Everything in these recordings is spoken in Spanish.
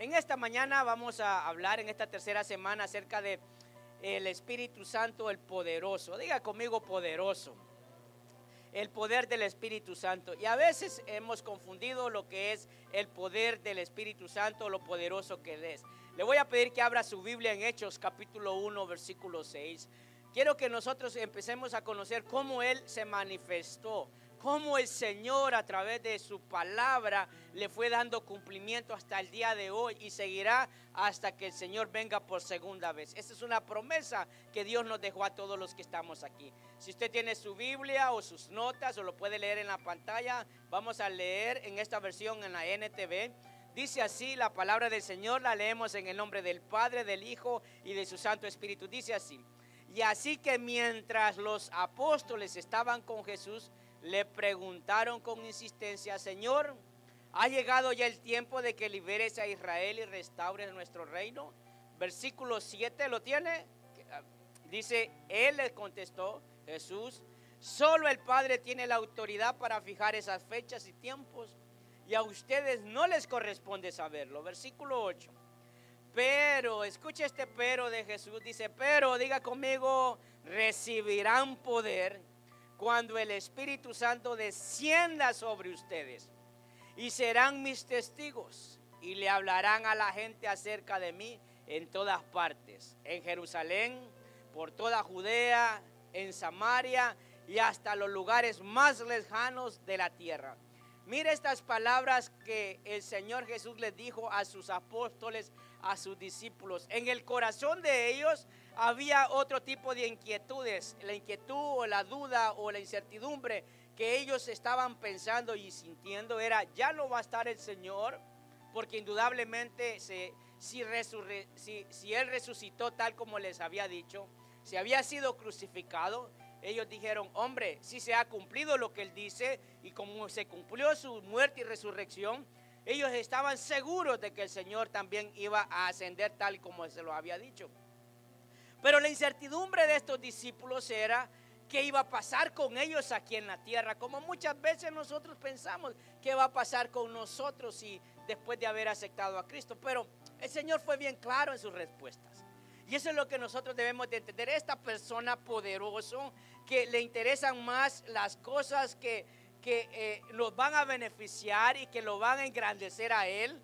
En esta mañana vamos a hablar en esta tercera semana acerca de el Espíritu Santo, el poderoso. Diga conmigo poderoso. El poder del Espíritu Santo. Y a veces hemos confundido lo que es el poder del Espíritu Santo, lo poderoso que es. Le voy a pedir que abra su Biblia en Hechos capítulo 1, versículo 6. Quiero que nosotros empecemos a conocer cómo Él se manifestó, cómo el Señor a través de su palabra le fue dando cumplimiento hasta el día de hoy y seguirá hasta que el Señor venga por segunda vez. Esta es una promesa que Dios nos dejó a todos los que estamos aquí. Si usted tiene su Biblia o sus notas o lo puede leer en la pantalla, vamos a leer en esta versión en la NTV. Dice así la palabra del Señor, la leemos en el nombre del Padre, del Hijo y de su Santo Espíritu. Dice así: y así que mientras los apóstoles estaban con Jesús, le preguntaron con insistencia: Señor, ¿ha llegado ya el tiempo de que liberes a Israel y restaures nuestro reino? Versículo 7, ¿lo tiene? Dice, Él les contestó, Jesús: solo el Padre tiene la autoridad para fijar esas fechas y tiempos, y a ustedes no les corresponde saberlo. Versículo 8. Pero, escucha este pero de Jesús, dice, pero, diga conmigo, recibirán poder cuando el Espíritu Santo descienda sobre ustedes, y serán mis testigos, y le hablarán a la gente acerca de mí en todas partes, en Jerusalén, por toda Judea, en Samaria y hasta los lugares más lejanos de la tierra. Mire estas palabras que el Señor Jesús les dijo a sus apóstoles, a sus discípulos. En el corazón de ellos había otro tipo de inquietudes, la inquietud o la duda o la incertidumbre que ellos estaban pensando y sintiendo era: ya no va a estar el Señor, porque indudablemente si Él resucitó tal como les había dicho, si había sido crucificado. Ellos dijeron, hombre, si se ha cumplido lo que Él dice, y como se cumplió su muerte y resurrección, ellos estaban seguros de que el Señor también iba a ascender tal como se lo había dicho. Pero la incertidumbre de estos discípulos era qué iba a pasar con ellos aquí en la tierra, como muchas veces nosotros pensamos qué va a pasar con nosotros si después de haber aceptado a Cristo. Pero el Señor fue bien claro en sus respuestas. Y eso es lo que nosotros debemos de entender. Esta persona poderosa que le interesan más las cosas que nos van a beneficiar y que lo van a engrandecer a Él,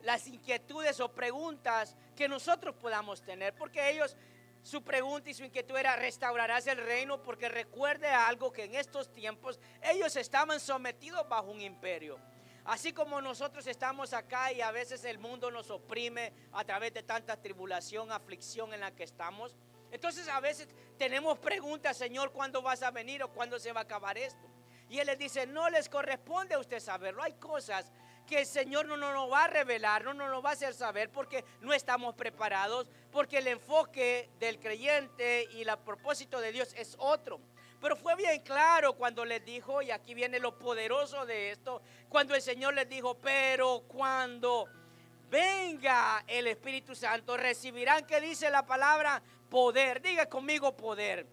las inquietudes o preguntas que nosotros podamos tener. Porque ellos, su pregunta y su inquietud era: ¿restaurarás el reino? Porque recuerde algo, que en estos tiempos ellos estaban sometidos bajo un imperio. Así como nosotros estamos acá y a veces el mundo nos oprime a través de tanta tribulación, aflicción en la que estamos. Entonces a veces tenemos preguntas: Señor, ¿cuándo vas a venir o cuándo se va a acabar esto? Y Él les dice, no les corresponde a usted saberlo. Hay cosas que el Señor no nos va a revelar, no nos va a hacer saber, porque no estamos preparados, porque el enfoque del creyente y el propósito de Dios es otro. Pero fue bien claro cuando les dijo, y aquí viene lo poderoso de esto, cuando el Señor les dijo, pero cuando venga el Espíritu Santo recibirán, ¿qué dice la palabra? Poder. Diga conmigo, poder.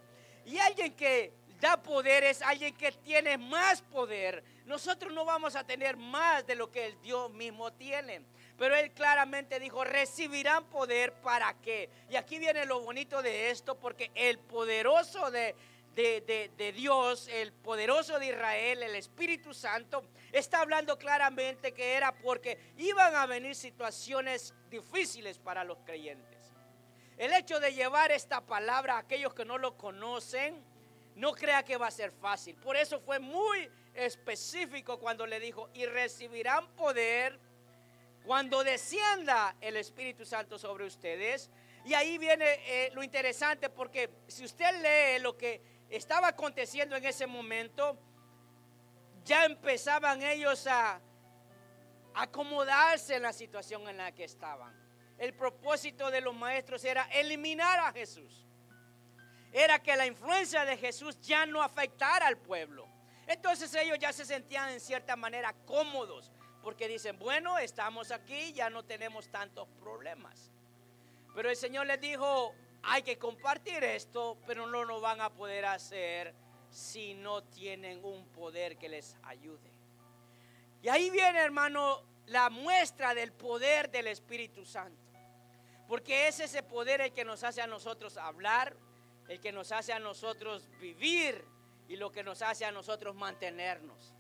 Y alguien que da poder es alguien que tiene más poder. Nosotros no vamos a tener más de lo que el Dios mismo tiene. Pero Él claramente dijo, recibirán poder, ¿para qué? Y aquí viene lo bonito de esto, porque el poderoso de Dios, el poderoso de Israel, el Espíritu Santo, está hablando claramente que era porque iban a venir situaciones difíciles para los creyentes. El hecho de llevar esta palabra a aquellos que no lo conocen, no crea que va a ser fácil. Por eso fue muy específico cuando le dijo, y recibirán poder cuando descienda el Espíritu Santo sobre ustedes. Y ahí viene lo interesante, porque si usted lee lo que estaba aconteciendo en ese momento, ya empezaban ellos a acomodarse en la situación en la que estaban. El propósito de los maestros era eliminar a Jesús. Era que la influencia de Jesús ya no afectara al pueblo. Entonces ellos ya se sentían en cierta manera cómodos, porque dicen, bueno, estamos aquí, ya no tenemos tantos problemas. Pero el Señor les dijo, hay que compartir esto, pero no lo van a poder hacer si no tienen un poder que les ayude. Y ahí viene, hermano, la muestra del poder del Espíritu Santo. Porque es ese poder el que nos hace a nosotros hablar, el que nos hace a nosotros vivir y lo que nos hace a nosotros mantenernos.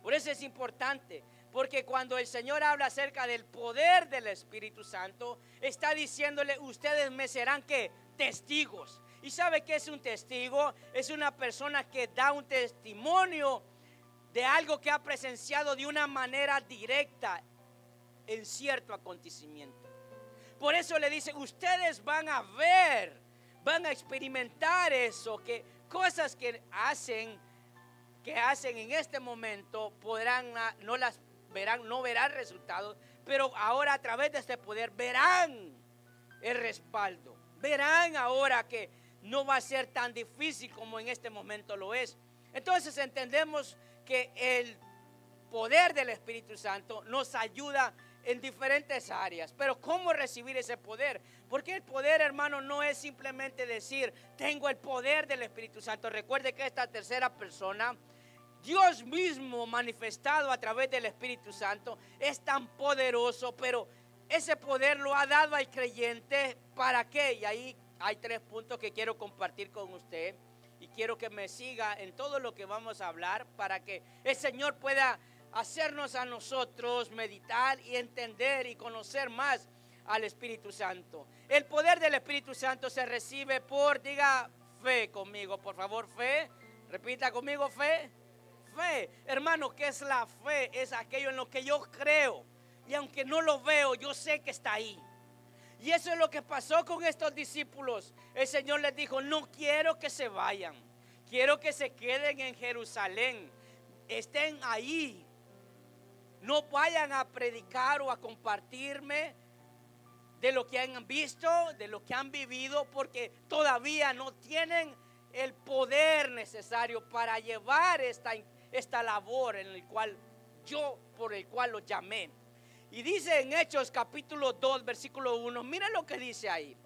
Por eso es importante, porque cuando el Señor habla acerca del poder del Espíritu Santo, está diciéndole, ustedes me serán ¿qué? Testigos. ¿Y sabe qué es un testigo? Es una persona que da un testimonio de algo que ha presenciado de una manera directa en cierto acontecimiento. Por eso le dice, ustedes van a ver, van a experimentar eso, que cosas que hacen en este momento no las verán, no verán resultados, pero ahora a través de este poder verán el respaldo, verán ahora que no va a ser tan difícil como en este momento lo es. Entonces entendemos que el poder del Espíritu Santo nos ayuda en diferentes áreas. Pero ¿cómo recibir ese poder? Porque el poder, hermano, no es simplemente decir, tengo el poder del Espíritu Santo. Recuerde que esta tercera persona, Dios mismo manifestado a través del Espíritu Santo, es tan poderoso, pero ese poder lo ha dado al creyente. ¿Para qué? Y ahí hay 3 puntos que quiero compartir con usted. Y quiero que me siga en todo lo que vamos a hablar para que el Señor pueda hacernos a nosotros meditar y entender y conocer más al Espíritu Santo. El poder del Espíritu Santo se recibe por, diga, fe conmigo, por favor, fe. Repita conmigo, fe. Fe. Hermano, ¿qué es la fe? Es aquello en lo que yo creo. Y aunque no lo veo, yo sé que está ahí. Y eso es lo que pasó con estos discípulos. El Señor les dijo, no quiero que se vayan. Quiero que se queden en Jerusalén. Estén ahí. No vayan a predicar o a compartirme de lo que han visto, de lo que han vivido, porque todavía no tienen el poder necesario para llevar esta labor por el cual los llamé. Y dice en Hechos capítulo 2, versículo 1, mira lo que dice ahí.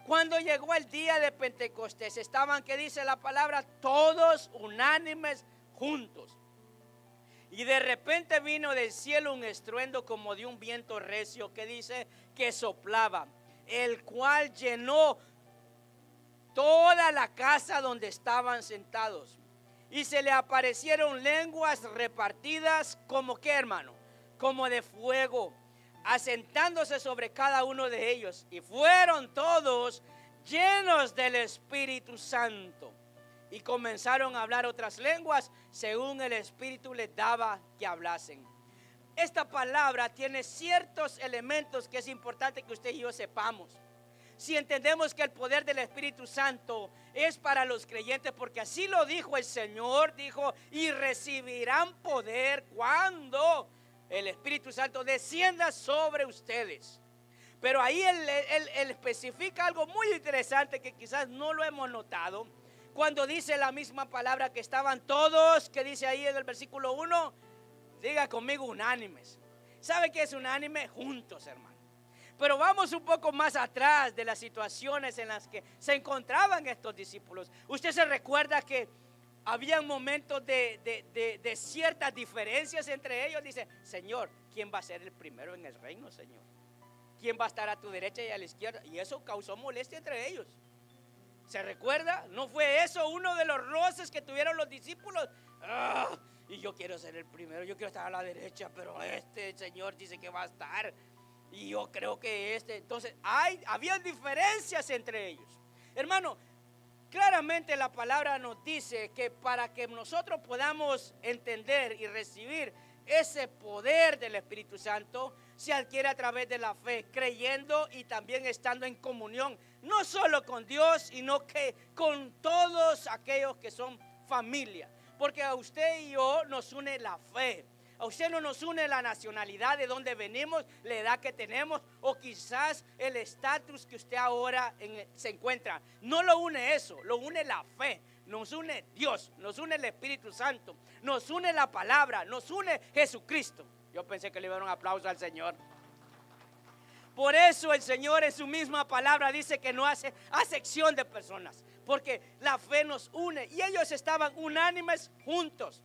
Cuando llegó el día de Pentecostés, estaban, ¿qué dice la palabra? Todos unánimes juntos. Y de repente vino del cielo un estruendo como de un viento recio, que dice que soplaba, el cual llenó toda la casa donde estaban sentados. Y se le aparecieron lenguas repartidas como, ¿qué, hermano? Como de fuego, asentándose sobre cada uno de ellos. Y fueron todos llenos del Espíritu Santo. Y comenzaron a hablar otras lenguas según el Espíritu les daba que hablasen. Esta palabra tiene ciertos elementos que es importante que usted y yo sepamos. Si entendemos que el poder del Espíritu Santo es para los creyentes, porque así lo dijo el Señor, dijo, y recibirán poder cuando el Espíritu Santo descienda sobre ustedes. Pero ahí él especifica algo muy interesante que quizás no lo hemos notado. Cuando dice la misma palabra que estaban todos, que dice ahí en el versículo 1, diga conmigo unánimes. ¿Sabe qué es unánime? Juntos, hermano. Pero vamos un poco más atrás de las situaciones en las que se encontraban estos discípulos. Usted se recuerda que habían momentos de ciertas diferencias entre ellos. Dice, Señor, ¿quién va a ser el primero en el reino, Señor? ¿Quién va a estar a tu derecha y a la izquierda? Y eso causó molestia entre ellos. ¿Se recuerda? ¿No fue eso uno de los roces que tuvieron los discípulos? Y yo quiero ser el primero, yo quiero estar a la derecha, pero este Señor dice que va a estar. Y yo creo que entonces había diferencias entre ellos. Hermano, claramente la palabra nos dice que para que nosotros podamos entender y recibir ese poder del Espíritu Santo, se adquiere a través de la fe, creyendo y también estando en comunión, no solo con Dios, sino que con todos aquellos que son familia. Porque a usted y yo nos une la fe. A usted no nos une la nacionalidad de donde venimos, la edad que tenemos o quizás el estatus que usted ahora se encuentra. No lo une eso, lo une la fe. Nos une Dios, nos une el Espíritu Santo, nos une la palabra, nos une Jesucristo. Yo pensé que le iba a dar un aplauso al Señor. Por eso el Señor en su misma palabra dice que no hace acepción de personas, porque la fe nos une y ellos estaban unánimes juntos.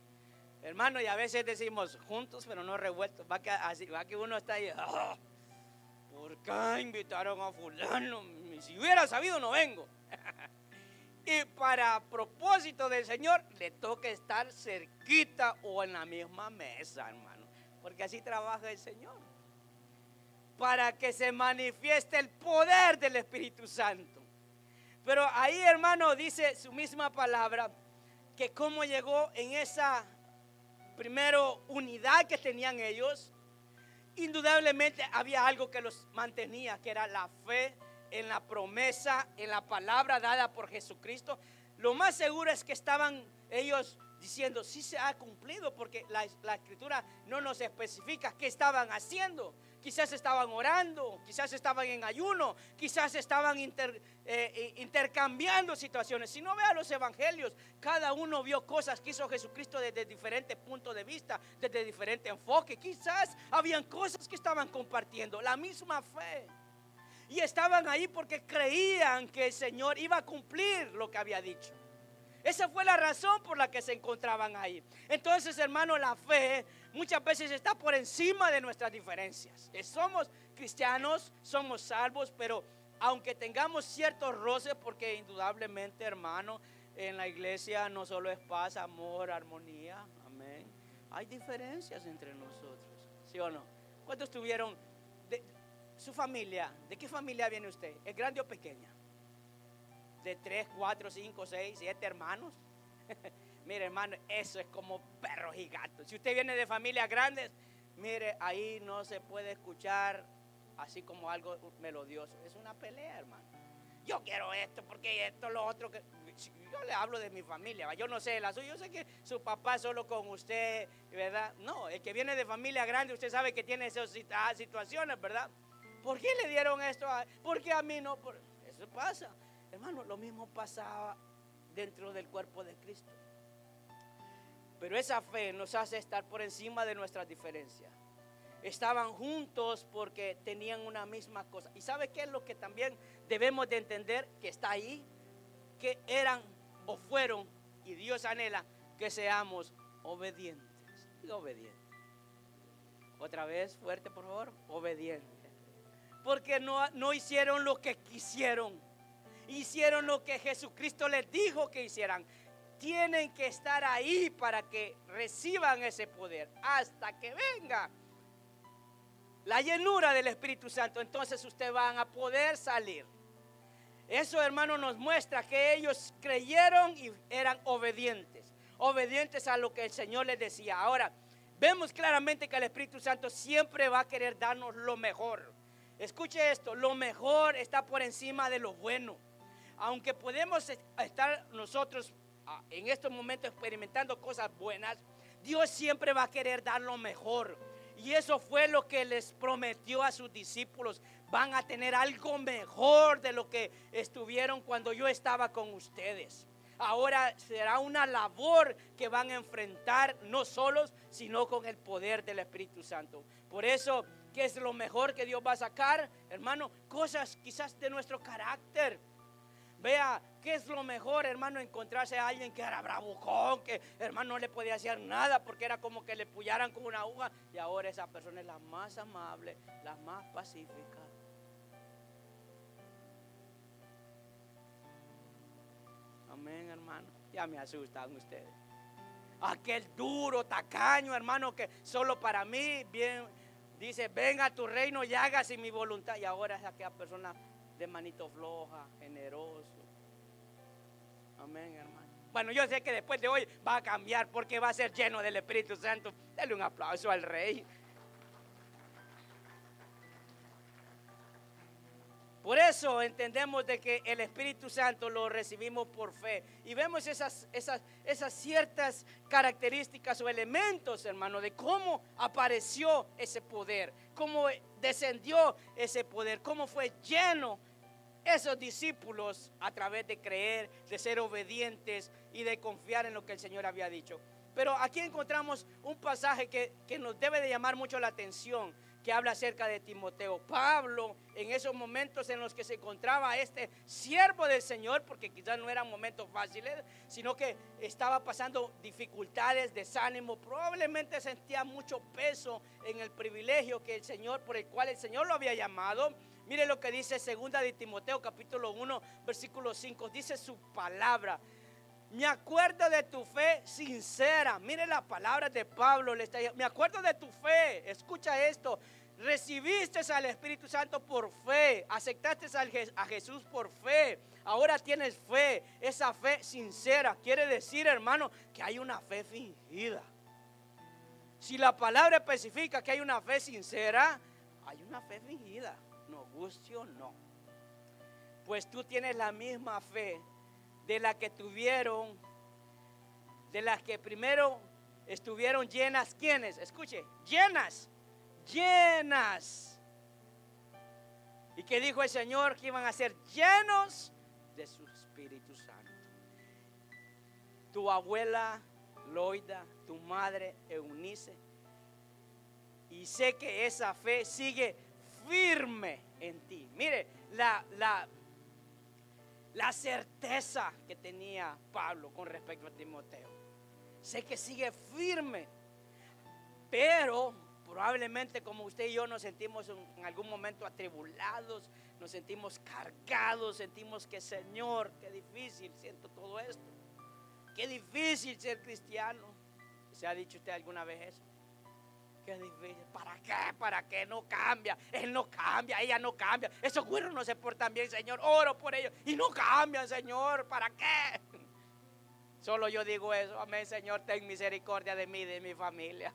Hermano, y a veces decimos juntos pero no revueltos. Va que uno está ahí, "Ah, ¿por qué invitaron a fulano? Si hubiera sabido no vengo". Y para propósito del Señor le toca estar cerquita o en la misma mesa, hermano, porque así trabaja el Señor, para que se manifieste el poder del Espíritu Santo. Pero ahí, hermano, dice su misma palabra, que cómo llegó en esa primero unidad que tenían ellos. Indudablemente había algo que los mantenía, que era la fe en la promesa, en la palabra dada por Jesucristo. Lo más seguro es que estaban ellos diciendo, sí se ha cumplido, porque la escritura no nos especifica qué estaban haciendo. Quizás estaban orando, quizás estaban en ayuno, quizás estaban intercambiando situaciones. Si no vea los evangelios, cada uno vio cosas que hizo Jesucristo desde diferentes puntos de vista, desde diferente enfoque. Quizás habían cosas que estaban compartiendo, la misma fe. Y estaban ahí porque creían que el Señor iba a cumplir lo que había dicho. Esa fue la razón por la que se encontraban ahí. Entonces, hermano, la fe muchas veces está por encima de nuestras diferencias. Somos cristianos, somos salvos, pero aunque tengamos ciertos roces, porque indudablemente, hermano, en la iglesia no solo es paz, amor, armonía, amén. Hay diferencias entre nosotros, ¿sí o no? ¿Cuántos tuvieron su familia? ¿De qué familia viene usted? ¿Es grande o pequeña? De 3, 4, 5, 6, 7 hermanos. Mire, hermano, eso es como perros y gatos. Si usted viene de familias grandes, mire, ahí no se puede escuchar así como algo melodioso. Es una pelea, hermano. Yo quiero esto porque esto, lo otro. Yo le hablo de mi familia, yo no sé de la suya. Yo sé que su papá solo con usted, ¿verdad? No, el que viene de familia grande, usted sabe que tiene esas situaciones, ¿verdad? ¿Por qué le dieron esto? ¿Por qué a mí no? Eso pasa. Hermano, lo mismo pasaba dentro del cuerpo de Cristo. Pero esa fe nos hace estar por encima de nuestras diferencias. Estaban juntos porque tenían una misma cosa. ¿Y sabe qué es lo que también debemos de entender? Que está ahí, que eran o fueron, y Dios anhela que seamos obedientes. Diga obedientes. Otra vez, fuerte por favor, obedientes. Porque no hicieron lo que quisieron. Hicieron lo que Jesucristo les dijo que hicieran. Tienen que estar ahí para que reciban ese poder hasta que venga la llenura del Espíritu Santo. Entonces ustedes van a poder salir. Eso, hermano, nos muestra que ellos creyeron y eran obedientes. Obedientes a lo que el Señor les decía. Ahora, vemos claramente que el Espíritu Santo siempre va a querer darnos lo mejor. Escuche esto, lo mejor está por encima de lo bueno. Aunque podemos estar nosotros en estos momentos experimentando cosas buenas, Dios siempre va a querer dar lo mejor. Y eso fue lo que les prometió a sus discípulos. Van a tener algo mejor de lo que estuvieron cuando yo estaba con ustedes. Ahora será una labor que van a enfrentar no solos, sino con el poder del Espíritu Santo. Por eso, ¿qué es lo mejor que Dios va a sacar? Hermano, cosas quizás de nuestro carácter. Vea, ¿qué es lo mejor, hermano? Encontrarse a alguien que era bravucón, que hermano no le podía hacer nada porque era como que le pullaran con una aguja. Y ahora esa persona es la más amable, la más pacífica. Amén, hermano. Ya me asustan ustedes. Aquel duro, tacaño, hermano, que solo para mí, bien, dice, venga a tu reino y hágase mi voluntad. Y ahora es aquella persona de manito floja, generoso. Amén, hermano. Bueno, yo sé que después de hoy va a cambiar porque va a ser lleno del Espíritu Santo. Dale un aplauso al Rey. Por eso entendemos de que el Espíritu Santo lo recibimos por fe. Y vemos esas ciertas características o elementos, hermano, de cómo apareció ese poder, cómo descendió ese poder, cómo fue lleno esos discípulos a través de creer, de ser obedientes y de confiar en lo que el Señor había dicho. Pero aquí encontramos un pasaje que nos debe de llamar mucho la atención, que habla acerca de Timoteo. Pablo, en esos momentos en los que se encontraba este siervo del Señor, porque quizás no eran momentos fáciles, sino que estaba pasando dificultades, desánimo, probablemente sentía mucho peso en el privilegio que el Señor, por el cual el Señor lo había llamado. Mire lo que dice 2 de Timoteo capítulo 1 versículo 5, dice su palabra: me acuerdo de tu fe sincera. Mire las palabras de Pablo. Me acuerdo de tu fe. Escucha esto. Recibiste al Espíritu Santo por fe. Aceptaste a Jesús por fe. Ahora tienes fe. Esa fe sincera quiere decir, hermano, que hay una fe fingida. Si la palabra especifica que hay una fe sincera, hay una fe fingida. No guste o no. Pues tú tienes la misma fe de la que tuvieron, de las que primero estuvieron llenas. ¿Quiénes? Escuche, llenas. ¿Y qué dijo el Señor? Que iban a ser llenos de su Espíritu Santo. Tu abuela Loida, tu madre Eunice, y sé que esa fe sigue firme en ti. Mire la certeza que tenía Pablo con respecto a Timoteo. Sé que sigue firme, pero probablemente como usted y yo nos sentimos en algún momento atribulados, nos sentimos cargados, sentimos que Señor, qué difícil siento todo esto, qué difícil ser cristiano. ¿Se ha dicho usted alguna vez eso? Qué difícil. ¿Para qué? ¿Para qué? No cambia. Él no cambia, ella no cambia. Esos güeros no se portan bien, Señor. Oro por ellos y no cambian, Señor. ¿Para qué? Solo yo digo eso. Amén, Señor, ten misericordia de mí y de mi familia.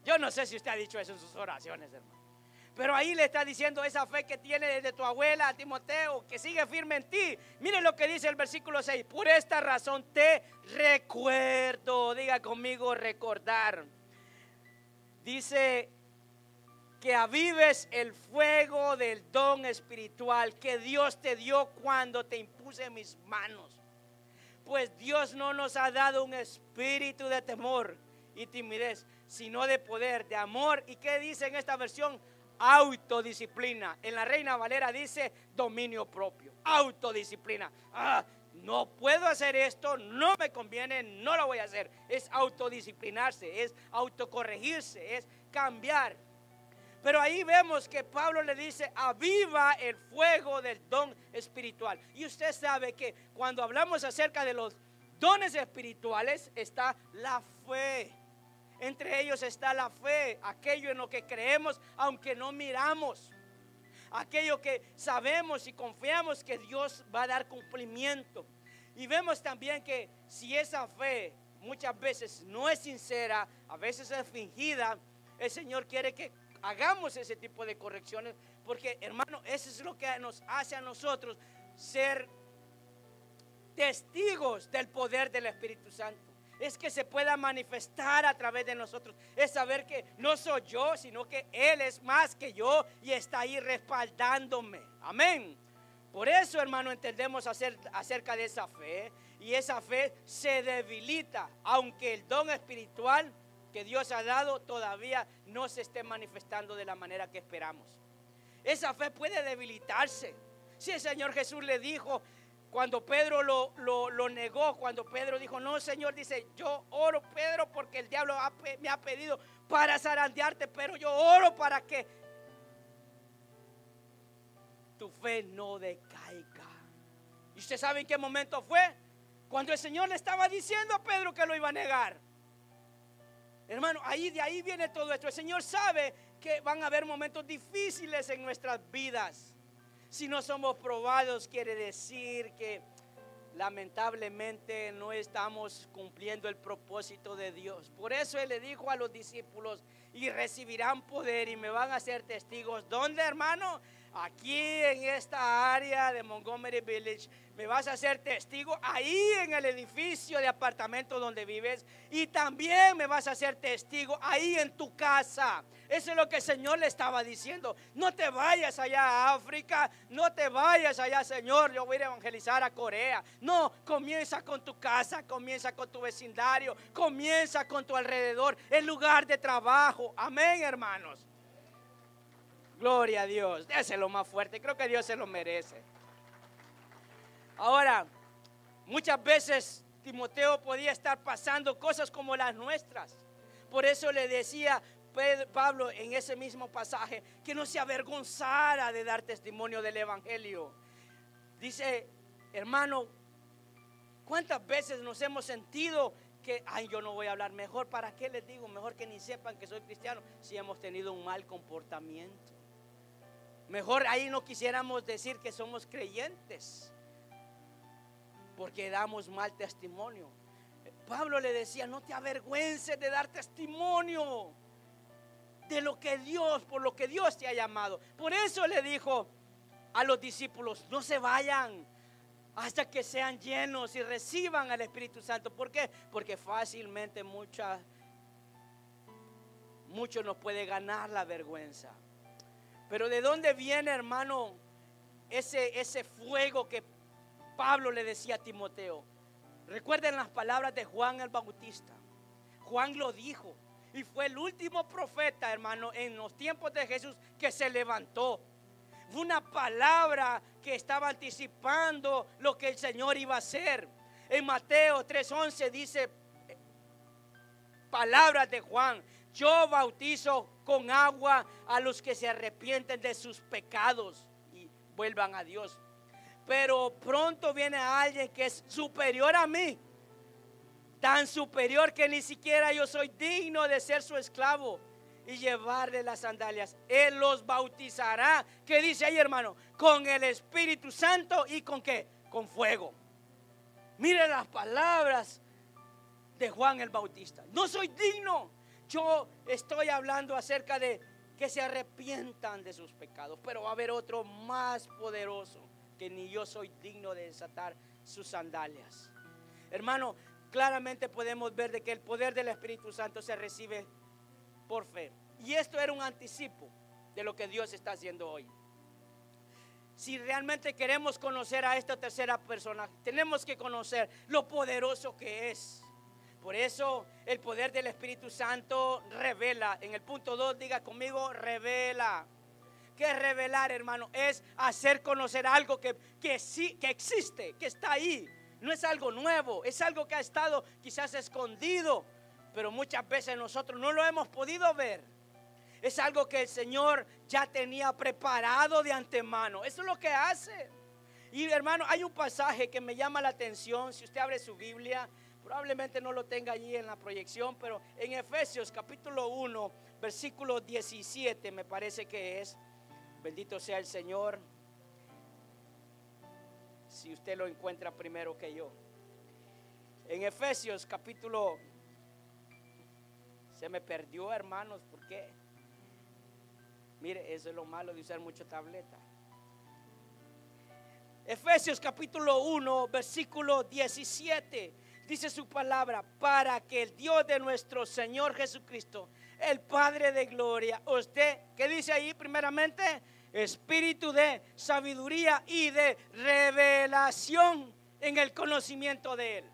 Yo no sé si usted ha dicho eso en sus oraciones, hermano. Pero ahí le está diciendo esa fe que tiene desde tu abuela, Timoteo, que sigue firme en ti. Miren lo que dice el versículo 6. Por esta razón te recuerdo. Diga conmigo, recordar. Dice que avives el fuego del don espiritual que Dios te dio cuando te impuse en mis manos. Pues Dios no nos ha dado un espíritu de temor y timidez, sino de poder, de amor. ¿Y qué dice en esta versión? Autodisciplina. En la Reina Valera dice dominio propio, autodisciplina. No puedo hacer esto, no me conviene, no lo voy a hacer. Es autodisciplinarse, es autocorregirse, es cambiar. Pero ahí vemos que Pablo le dice: aviva el fuego del don espiritual. Y usted sabe que cuando hablamos acerca de los dones espirituales está la fe. Entre ellos está la fe, aquello en lo que creemos aunque no miramos, aquello que sabemos y confiamos que Dios va a dar cumplimiento. Y vemos también que si esa fe muchas veces no es sincera, a veces es fingida, el Señor quiere que hagamos ese tipo de correcciones, porque, hermano, eso es lo que nos hace a nosotros ser testigos del poder del Espíritu Santo. Es que se pueda manifestar a través de nosotros. Es saber que no soy yo, sino que Él es más que yo y está ahí respaldándome. Amén. Por eso, hermano, entendemos acerca de esa fe. Y esa fe se debilita, aunque el don espiritual que Dios ha dado todavía no se esté manifestando de la manera que esperamos. Esa fe puede debilitarse. Si el Señor Jesús le dijo, cuando Pedro lo negó, cuando Pedro dijo: no, Señor, dice, yo oro, Pedro, porque el diablo me ha pedido para zarandearte, pero yo oro para que tu fe no decaiga. ¿Y usted sabe en qué momento fue? Cuando el Señor le estaba diciendo a Pedro que lo iba a negar. Hermano, de ahí viene todo esto. El Señor sabe que van a haber momentos difíciles en nuestras vidas. Si no somos probados, quiere decir que lamentablemente no estamos cumpliendo el propósito de Dios. Por eso Él le dijo a los discípulos: y recibirán poder y me van a ser testigos. ¿Dónde, hermano? aquí en esta área de Montgomery Village, me vas a hacer testigo ahí en el edificio de apartamentos donde vives, y también me vas a hacer testigo ahí en tu casa. Eso es lo que el Señor le estaba diciendo. No te vayas allá a África, no te vayas allá, Señor, yo voy a ir a evangelizar a Corea. No, comienza con tu casa, comienza con tu vecindario, comienza con tu alrededor, el lugar de trabajo. Amén, hermanos. Gloria a Dios. Déselo más fuerte, creo que Dios se lo merece. Ahora, muchas veces Timoteo podía estar pasando cosas como las nuestras. Por eso le decía Pablo en ese mismo pasaje que no se avergonzara de dar testimonio del evangelio. Dice, hermano, ¿cuántas veces nos hemos sentido que, ay, yo no voy a hablar, mejor, ¿para qué les digo? Mejor que ni sepan que soy cristiano, si hemos tenido un mal comportamiento. Mejor ahí no quisiéramos decir que somos creyentes, porque damos mal testimonio. Pablo le decía, no te avergüences de dar testimonio de lo que Dios, por lo que Dios te ha llamado. Por eso le dijo a los discípulos, no se vayan hasta que sean llenos y reciban al Espíritu Santo. ¿Por qué? Porque fácilmente muchos nos puede ganar la vergüenza. Pero ¿de dónde viene, hermano, ese fuego que Pablo le decía a Timoteo? Recuerden las palabras de Juan el Bautista. Juan lo dijo, y fue el último profeta, hermano, en los tiempos de Jesús que se levantó. Fue una palabra que estaba anticipando lo que el Señor iba a hacer. En Mateo 3:11 dice, palabras de Juan: yo bautizo con agua a los que se arrepienten de sus pecados y vuelvan a Dios. Pero pronto viene alguien que es superior a mí, tan superior que ni siquiera yo soy digno de ser su esclavo y llevarle las sandalias. Él los bautizará, ¿qué dice ahí, hermano? Con el Espíritu Santo y ¿con qué? Con fuego. Mire las palabras de Juan el Bautista. No soy digno. Yo estoy hablando acerca de que se arrepientan de sus pecados, pero va a haber otro más poderoso que ni yo soy digno de desatar sus sandalias. Hermano, claramente podemos ver de que el poder del Espíritu Santo se recibe por fe. Y esto era un anticipo de lo que Dios está haciendo hoy. Si realmente queremos conocer a esta tercera persona, tenemos que conocer lo poderoso que es. Por eso el poder del Espíritu Santo revela. En el punto 2 diga conmigo, revela. ¿Qué es revelar, hermano? Es hacer conocer algo que existe, que está ahí. No es algo nuevo, es algo que ha estado quizás escondido, pero muchas veces nosotros no lo hemos podido ver. Es algo que el Señor ya tenía preparado de antemano. Eso es lo que hace. Y hermano, hay un pasaje que me llama la atención. Si usted abre su Biblia, probablemente no lo tenga allí en la proyección, pero en Efesios capítulo 1, versículo 17 me parece que es. Bendito sea el Señor. Si usted lo encuentra primero que yo. En Efesios capítulo, se me perdió, hermanos, ¿por qué? Mire, eso es lo malo de usar mucho tableta. Efesios capítulo 1, versículo 17. Dice su palabra: para que el Dios de nuestro Señor Jesucristo, el Padre de gloria, os dé, ¿qué dice ahí primeramente? Espíritu de sabiduría y de revelación en el conocimiento de Él.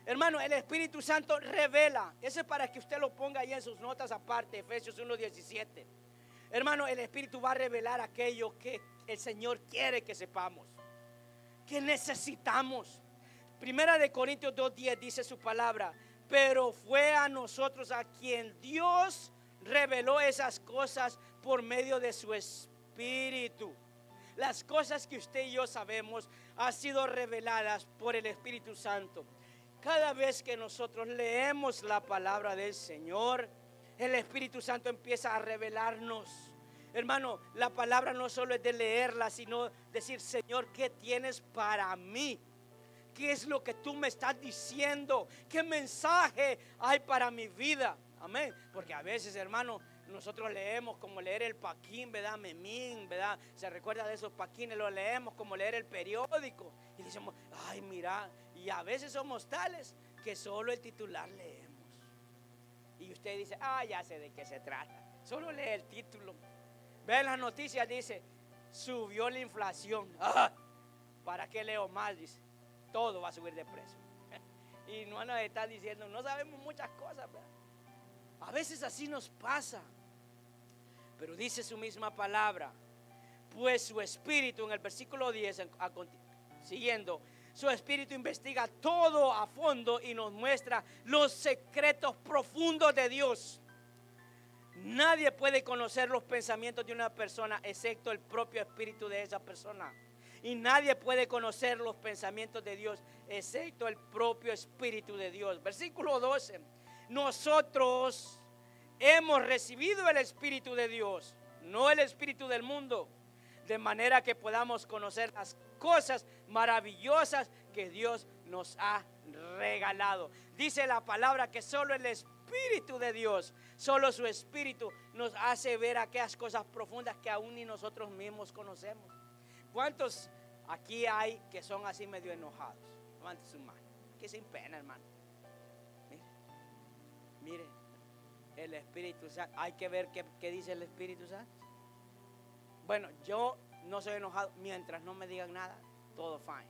Hermano, el Espíritu Santo revela. Ese es para que usted lo ponga ahí en sus notas aparte, Efesios 1:17. Hermano, el Espíritu va a revelar aquello que el Señor quiere que sepamos, que necesitamos. Primera de Corintios 2:10 dice su palabra: pero fue a nosotros a quien Dios reveló esas cosas por medio de su Espíritu. Las cosas que usted y yo sabemos han sido reveladas por el Espíritu Santo. Cada vez que nosotros leemos la palabra del Señor, el Espíritu Santo empieza a revelarnos. Hermano, la palabra no solo es de leerla, sino decir: Señor, ¿qué tienes para mí? ¿Qué es lo que tú me estás diciendo? ¿Qué mensaje hay para mi vida? Amén. Porque a veces, hermano, Nosotros leemos como leer el paquín, ¿verdad? Memín, ¿verdad? Se recuerda de esos paquines, lo leemos como leer el periódico. Y decimos, ay, mira, y a veces somos tales que solo el titular leemos. Y usted dice, ah, ya sé de qué se trata. Solo lee el título. Ve las noticias, dice, subió la inflación. Ah, ¿para qué leo más? Dice, todo va a subir de precio. Y no nos está diciendo, no sabemos muchas cosas, ¿verdad? A veces así nos pasa. Pero dice su misma palabra, pues su espíritu, en el versículo 10, siguiendo, su espíritu investiga todo a fondo y nos muestra los secretos profundos de Dios. Nadie puede conocer los pensamientos de una persona excepto el propio espíritu de esa persona. Y nadie puede conocer los pensamientos de Dios excepto el propio espíritu de Dios. Versículo 12, nosotros hemos recibido el Espíritu de Dios, no el espíritu del mundo, de manera que podamos conocer las cosas maravillosas que Dios nos ha regalado. Dice la palabra que solo el Espíritu de Dios, solo su Espíritu nos hace ver aquellas cosas profundas que aún ni nosotros mismos conocemos. ¿Cuántos aquí hay que son así medio enojados? Levante su mano, que sin pena, hermano. Mire, el Espíritu Santo, hay que ver qué dice el Espíritu Santo. Bueno, yo no soy enojado mientras no me digan nada, todo fine.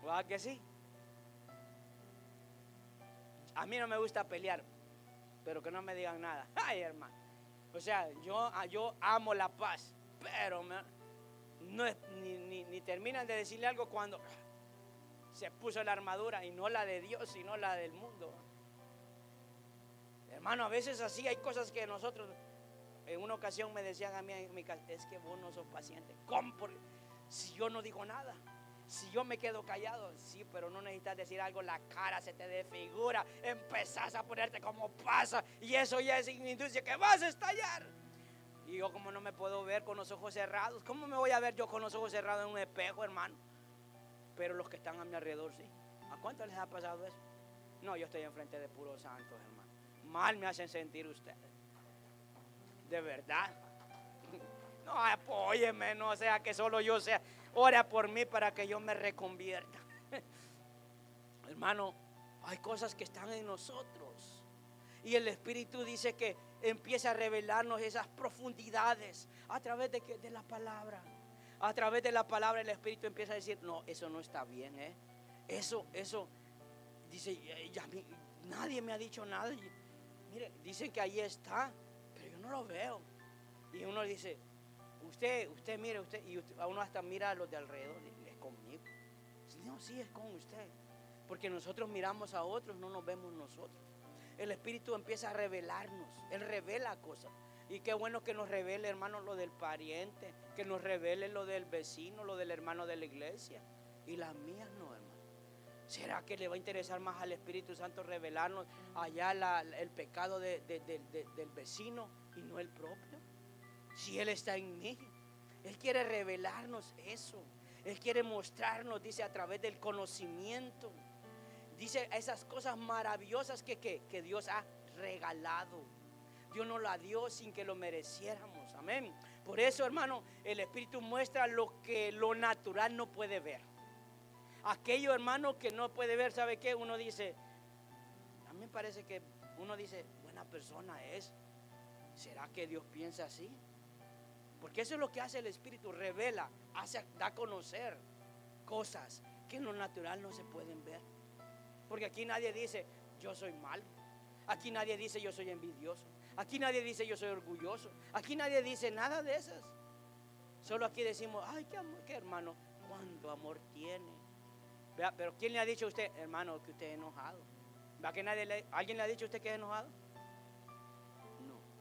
¿Verdad que sí? A mí no me gusta pelear, pero que no me digan nada. Ay, hermano. O sea, yo amo la paz, pero ni terminan de decirle algo cuando se puso la armadura, y no la de Dios, sino la del mundo. Hermano, a veces así hay cosas que nosotros, en una ocasión me decían a mí en mi casa, es que vos no sos paciente. ¿Cómo? Porque si yo no digo nada, si yo me quedo callado, sí, pero no necesitas decir algo, la cara se te desfigura, empezás a ponerte como pasa, y eso ya es indicio que vas a estallar. Y yo, como no me puedo ver con los ojos cerrados, ¿cómo me voy a ver yo con los ojos cerrados en un espejo, hermano? Pero los que están a mi alrededor, sí. ¿A cuántos les ha pasado eso? No, yo estoy enfrente de puros santos, hermano. Mal me hacen sentir ustedes. De verdad. No, apóyeme, no sea que solo yo sea. Ora por mí para que yo me reconvierta. Hermano, hay cosas que están en nosotros. Y el Espíritu dice que empieza a revelarnos esas profundidades a través de la palabra. A través de la palabra el Espíritu empieza a decir, no, eso no está bien, Eso, dice, nadie me ha dicho nada. Mire, dicen que ahí está, pero yo no lo veo. Y uno dice, usted mire, y uno hasta mira a los de alrededor, es conmigo. No, sí, es con usted. Porque nosotros miramos a otros, no nos vemos nosotros. El Espíritu empieza a revelarnos, Él revela cosas. Y qué bueno que nos revele, hermano, lo del pariente, que nos revele lo del vecino, lo del hermano de la iglesia. Y las mías no, hermano. ¿Será que le va a interesar más al Espíritu Santo revelarnos allá el pecado del vecino y no el propio? Si Él está en mí, Él quiere revelarnos eso. Él quiere mostrarnos, dice, a través del conocimiento. Dice esas cosas maravillosas que Dios ha regalado. Dios nos la dio sin que lo mereciéramos. Amén. Por eso, hermano, el Espíritu muestra lo que lo natural no puede ver. Aquello, hermano, que no puede ver, ¿sabe qué? Uno dice, a mí me parece que uno dice, buena persona es. ¿Será que Dios piensa así? Porque eso es lo que hace el Espíritu, revela, da a conocer cosas que en lo natural no se pueden ver. Porque aquí nadie dice, yo soy malo. Aquí nadie dice, yo soy envidioso. Aquí nadie dice, yo soy orgulloso. Aquí nadie dice nada de esas. Solo aquí decimos, ay, qué amor, qué hermano, cuánto amor tiene. Vea, pero ¿quién le ha dicho a usted, hermano, que usted es enojado? ¿Vea que alguien le ha dicho a usted que es enojado?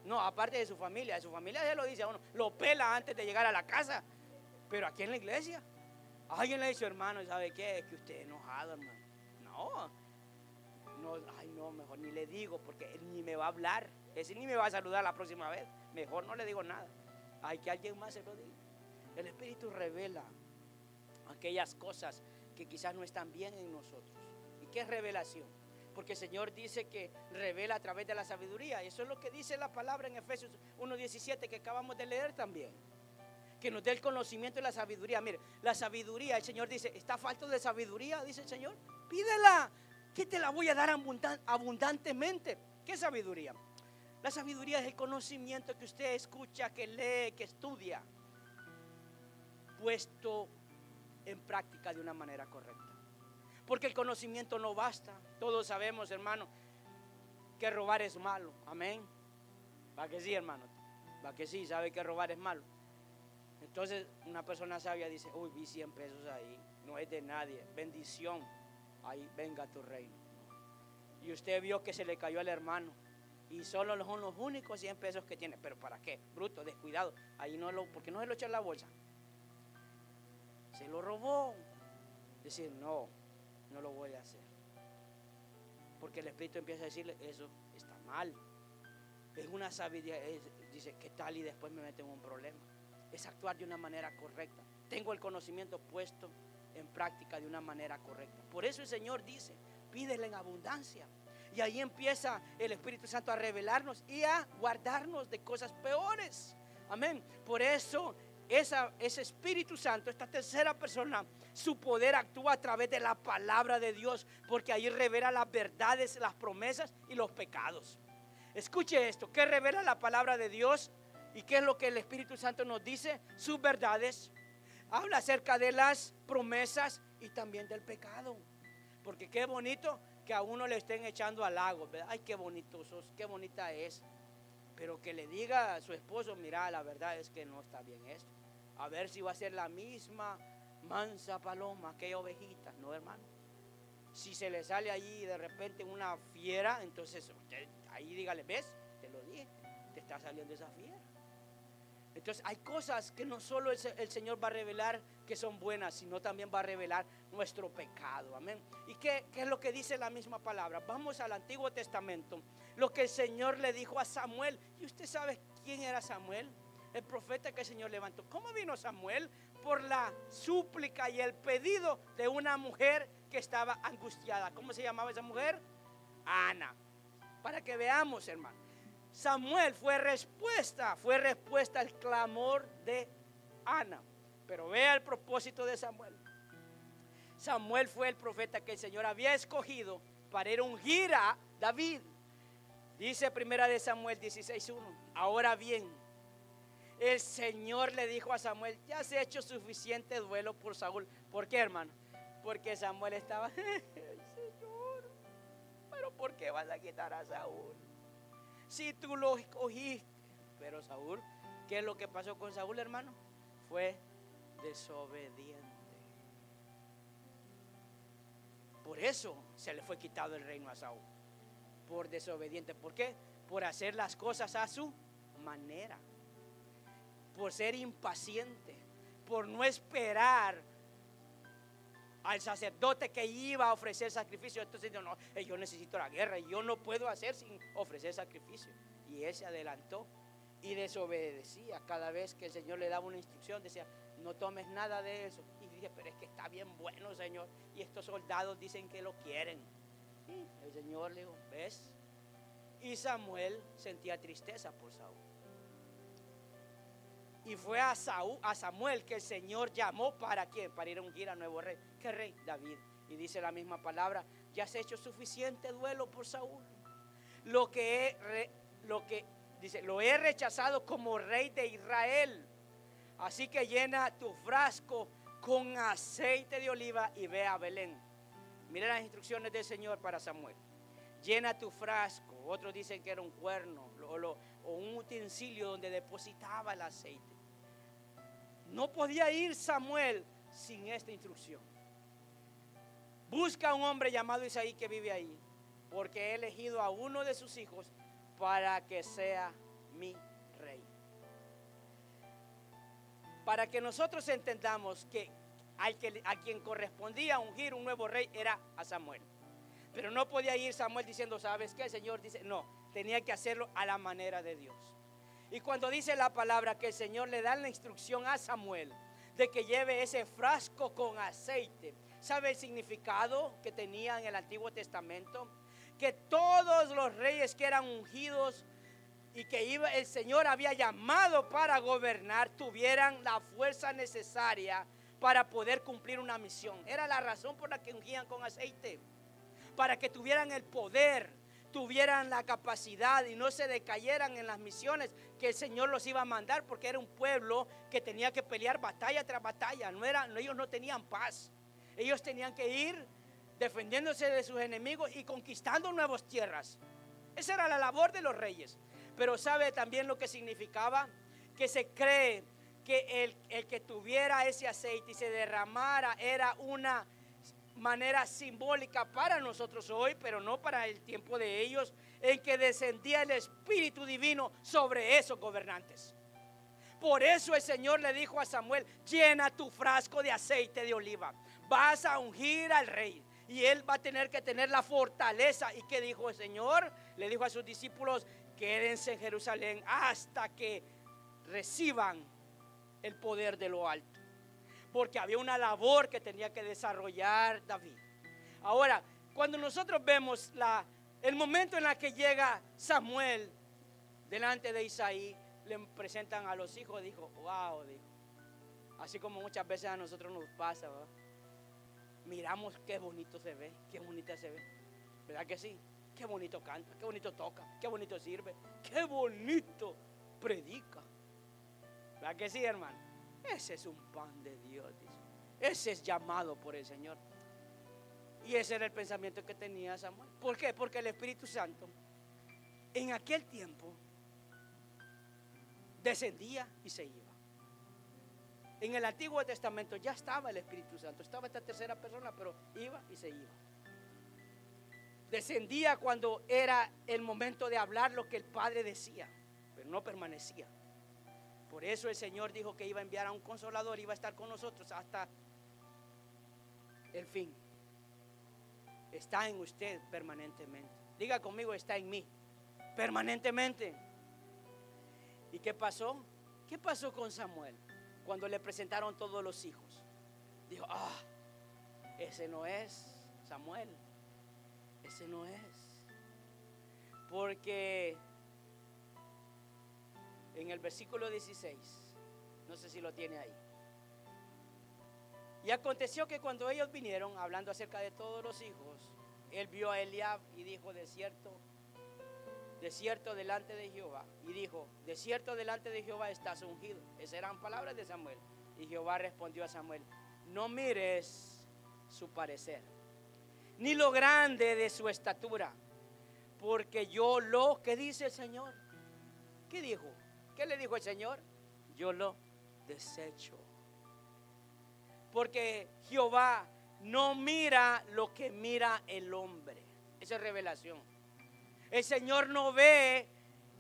No, aparte de su familia se lo dice a uno, lo pela antes de llegar a la casa. Pero aquí en la iglesia, alguien le ha dicho, hermano, ¿sabe qué? Es que usted es enojado, hermano. No, ay no, mejor ni le digo, porque él ni me va a hablar, ese ni me va a saludar la próxima vez. Mejor no le digo nada. Hay que alguien más se lo diga. El Espíritu revela aquellas cosas que quizás no están bien en nosotros. ¿Y qué es revelación? Porque el Señor dice que revela a través de la sabiduría. Y eso es lo que dice la palabra en Efesios 1:17 que acabamos de leer también. Que nos dé el conocimiento y la sabiduría. Mire, la sabiduría, el Señor dice, ¿está falto de sabiduría? Dice el Señor, pídela, que te la voy a dar abundantemente. ¿Qué sabiduría? La sabiduría es el conocimiento que usted escucha, que lee, que estudia, puesto en práctica de una manera correcta. Porque el conocimiento no basta. Todos sabemos, hermano, que robar es malo. Amén. ¿Va que sí, hermano? ¿Va que sí? ¿Sabe que robar es malo? Entonces una persona sabia dice, uy, vi 100 pesos ahí, no es de nadie, bendición, ahí venga tu reino. Y usted vio que se le cayó al hermano y solo son los únicos 100 pesos que tiene. ¿Pero para qué? Bruto, descuidado. Ahí no lo, porque no se lo echó en la bolsa. Se lo robó. Decir, no lo voy a hacer. Porque el Espíritu empieza a decirle, eso está mal. Es una sabiduría, dice, ¿qué tal? Y después me meten en un problema. Es actuar de una manera correcta. Tengo el conocimiento puesto en práctica de una manera correcta. Por eso el Señor dice, pídele en abundancia. Y ahí empieza el Espíritu Santo a revelarnos y a guardarnos de cosas peores. Amén. Por eso ese Espíritu Santo, esta tercera persona, su poder actúa a través de la palabra de Dios, porque ahí revela las verdades, las promesas y los pecados. Escuche esto, ¿qué revela la palabra de Dios? ¿Y qué es lo que el Espíritu Santo nos dice? Sus verdades. Habla acerca de las promesas y también del pecado. Porque qué bonito que a uno le estén echando halagos, ¿verdad? Ay, qué bonito sos, qué bonita es. Pero que le diga a su esposo, mira, la verdad es que no está bien esto. A ver si va a ser la misma mansa paloma, aquella ovejita. No, hermano. Si se le sale allí de repente una fiera, entonces usted ahí dígale, ¿ves? Te lo dije, te está saliendo esa fiera. Entonces hay cosas que no solo el Señor va a revelar que son buenas, sino también va a revelar nuestro pecado. Amén. ¿Y qué es lo que dice la misma palabra? Vamos al Antiguo Testamento. Lo que el Señor le dijo a Samuel. ¿Y usted sabe quién era Samuel? El profeta que el Señor levantó. ¿Cómo vino Samuel? Por la súplica y el pedido de una mujer que estaba angustiada. ¿Cómo se llamaba esa mujer? Ana. Para que veamos, hermano. Samuel fue respuesta al clamor de Ana. Pero vea el propósito de Samuel. Samuel fue el profeta que el Señor había escogido para ir a ungir a David. Dice primera de Samuel 16:1. Ahora bien, el Señor le dijo a Samuel, ya has hecho suficiente duelo por Saúl. ¿Por qué, hermano? Porque Samuel estaba, Señor, pero ¿por qué vas a quitar a Saúl? Si tú lo escogiste. Pero Saúl, ¿qué es lo que pasó con Saúl, hermano? Fue desobediente. Por eso se le fue quitado el reino a Saúl. Por desobediente. ¿Por qué? Por hacer las cosas a su manera. Por ser impaciente. Por no esperar al sacerdote que iba a ofrecer sacrificio. Entonces dijo, no, yo necesito la guerra y yo no puedo hacer sin ofrecer sacrificio. Y él se adelantó y desobedecía. Cada vez que el Señor le daba una instrucción decía, no tomes nada de eso. Y dije, pero es que está bien bueno, Señor, y estos soldados dicen que lo quieren. Y el Señor le dijo, ¿ves? Y Samuel sentía tristeza por Saúl. Y fue a Samuel que el Señor llamó, ¿para quién? Para ir a ungir al nuevo rey. ¿Qué rey? David. Y dice la misma palabra, ya has hecho suficiente duelo por Saúl. Lo he rechazado como rey de Israel. Así que llena tu frasco con aceite de oliva y ve a Belén. Mira las instrucciones del Señor para Samuel. Llena tu frasco. Otros dicen que era un cuerno o un utensilio donde depositaba el aceite. No podía ir Samuel sin esta instrucción. Busca a un hombre llamado Isaí que vive ahí, porque he elegido a uno de sus hijos para que sea mi rey. Para que nosotros entendamos que a quien correspondía ungir un nuevo rey era a Samuel. Pero no podía ir Samuel diciendo, ¿sabes qué? El Señor dice, no, tenía que hacerlo a la manera de Dios. Y cuando dice la palabra que el Señor le da la instrucción a Samuel de que lleve ese frasco con aceite, ¿sabe el significado que tenía en el Antiguo Testamento? que todos los reyes que eran ungidos y que el Señor había llamado para gobernar tuvieran la fuerza necesaria para poder cumplir una misión. Era la razón por la que ungían con aceite, para que tuvieran el poder, tuvieran la capacidad y no se decayeran en las misiones que el Señor los iba a mandar, porque era un pueblo que tenía que pelear batalla tras batalla. Ellos no tenían paz. Ellos tenían que ir defendiéndose de sus enemigos y conquistando nuevas tierras. Esa era la labor de los reyes. Pero ¿sabe también lo que significaba? Que se cree que el que tuviera ese aceite y se derramara era una manera simbólica para nosotros hoy, pero no para el tiempo de ellos, en que descendía el Espíritu Divino sobre esos gobernantes. Por eso el Señor le dijo a Samuel: llena tu frasco de aceite de oliva, vas a ungir al rey y él va a tener que tener la fortaleza. ¿Y qué dijo el Señor? Le dijo a sus discípulos: quédense en Jerusalén hasta que reciban el poder de lo alto, porque había una labor que tenía que desarrollar David. Ahora, cuando nosotros vemos el momento en el que llega Samuel delante de Isaí, le presentan a los hijos, dijo: wow, dijo, así como muchas veces a nosotros nos pasa, ¿verdad? Miramos qué bonito se ve, qué bonita se ve, ¿verdad que sí? Qué bonito canta, qué bonito toca, qué bonito sirve, qué bonito predica, ¿verdad que sí, hermano? Ese es un pan de Dios, dice. Ese es llamado por el Señor. Y ese era el pensamiento que tenía Samuel. ¿Por qué? Porque el Espíritu Santo en aquel tiempo descendía y se iba. En el Antiguo Testamento ya estaba el Espíritu Santo, estaba esta tercera persona, pero iba y se iba. Descendía cuando era el momento de hablar lo que el Padre decía, pero no permanecía. Por eso el Señor dijo que iba a enviar a un consolador, iba a estar con nosotros hasta el fin. Está en usted permanentemente. Diga conmigo: está en mí permanentemente. ¿Y qué pasó? ¿Qué pasó con Samuel cuando le presentaron todos los hijos? Dijo: ese no es Samuel, ese no es. Porque en el versículo 16, no sé si lo tiene ahí. Y aconteció que cuando ellos vinieron hablando acerca de todos los hijos, él vio a Eliab y dijo: de cierto delante de Jehová. Y dijo: de cierto delante de Jehová estás ungido. Esas eran palabras de Samuel. Y Jehová respondió a Samuel: no mires su parecer, ni lo grande de su estatura, porque yo ¿qué dice el Señor? ¿Qué dijo? ¿Qué le dijo el Señor? Yo lo desecho. Porque Jehová no mira lo que mira el hombre. Esa es revelación. El Señor no ve